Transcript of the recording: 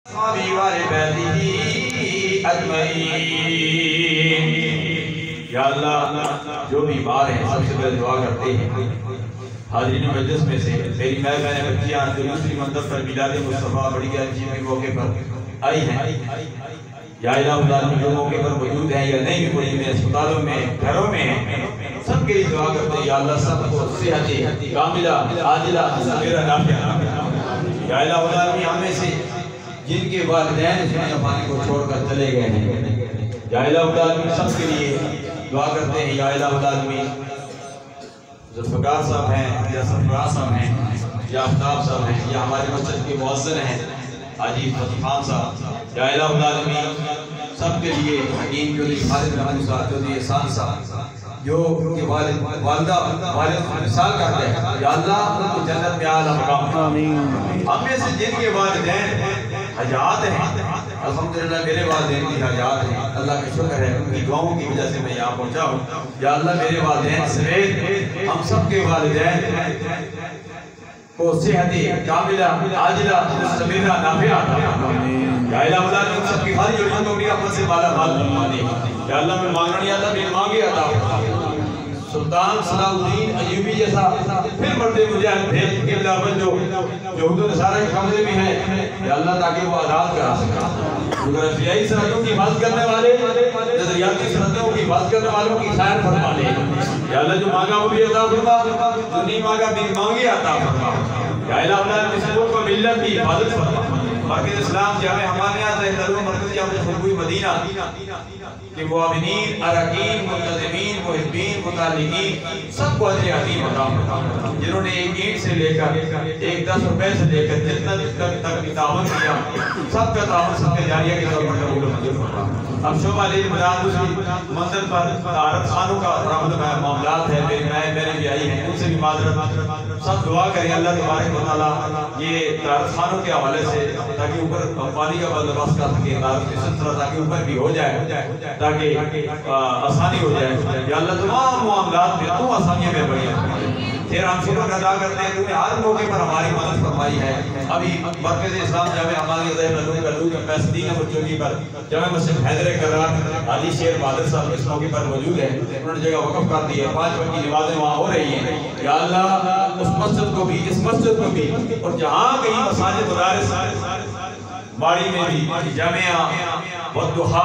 یا اللہ جو بیمار ہیں سب سے پہلے دعا کرتے ہیں حاضرین مجلس میں سے میری میں بچیاں جو دوسری منطقہ پر میلاد مصطفیٰ بڑی گرمی کے موقع پر آئی ہیں یا الہ العالمین جو موقع پر موجود ہیں یا نہیں بھی میں اسپتالوں میں گھروں میں ہیں سب کے لیے دعا کرتے ہیں یا اللہ سب کو صحت کاملہ عاجلہ ثمرہ نافعہ یا الہ العالمین ہمیں سے جن کے والدین اس دنیا پانے کو چھوڑ کر چلے گئے ہیں یا الہ العالمین سب کے لیے دعا کرتے ہیں یا الہ العالمین ذوالفقار صاحب ہیں یا سرفراز صاحب ہیں یا آفتاب صاحب ہیں یا ہمارے مسجد کے مؤذن ہیں حاجی فتح خان صاحب یا الہ العالمین سب کے لیے حکیم چودھری خالد رحمانی صاحب چودھری احسان صاحب جو والدہ والد مثال کرتے ہیں یا اللہ ان کو جنت میں اعلیٰ مقام ہم میں سے جن کے والدین حجات ہیں الحمدللہ میرے والدین کی حجات ہیں اللہ کا شکر ہے ان کی دعاؤں کی وجہ سے میں یہاں پہنچا ہوں یا اللہ میرے والدین سمیت ہم سب کے والدین کو صحت کاملہ عاجلہ ثمرہ نافعہ یا الہ العالمین سب کی ہر ضرورت کو بھی اپنے سے مالا مال فرما دے یا اللہ میں مانگنا نہیں آتا میں مانگے عطا فرما سلطان صلاح الدین ایوبی جیسا پھر مردے مجاہد بھیج کے بلاول جو یہود و نصارہ کے قبضے میں ہے یا اللہ تاکہ وہ آزاد کرا سکا جغرافیائی سرحدوں کی حفاظت کرنے والے نظریاتی سرحدوں کی حفاظت کرنے والوں کی خیر فرما لے یا اللہ جو مانگا وہ بھی عطا فرما جو نہیں مانگا بھی مانگے عطا فرما یا الہ العالمین اس ملک و ملت کی حفاظت فرما مرکز اسلام جامع ہمانیہ زہدلو مرکز جامع خلقوی مدینہ کہ معاونین اراکین منتظمین محبین متعلقین سب کو اجر عظیم عطا فرما جنہوں نے ایک اینٹ سے لے کر ایک 10 روپے سے لے کر جتنا تک تعاون کیا سب کا تعاون سب کے جاریہ کے طور پر قبول و منظور فرما اب شعبہ علی مدار دوسری منزل پر عارف خانوں کا معاملات ہے میرے بھی آئی ہیں ان سے بھی معذرت سب دعا کریں اللہ تبارک و تعالی یہ عارف خانوں کے حوالے سے تاکہ اوپر پانی کا بندوبست کر سکے عارف کی سلسلہ تاکہ اوپر بھی ہو جائے تاکہ آسانی ہو جائے یا اللہ تمام معاملات میں تو آسانیاں میں بڑھیا پھر ہم شکر ادا کرتے ہیں کہ ہر موقع پر ہماری مدد فرمائی ہے ابھی مرکز اسلام جامع ہمارے ذہن میں 3 نمبر چوکی پر جامع مسجد حیدر کرار علی شیر بہادر صاحب اس موقع پر موجود ہے انہوں نے جگہ وقف کر دی ہے 5 وقت کی نمازیں وہاں ہو رہی ہیں یا اللہ اس مسجد کو بھی اس مسجد کو بھی اور جہاں کہیں مساجد مدارس باڑی میں بھی جامعہ والدہا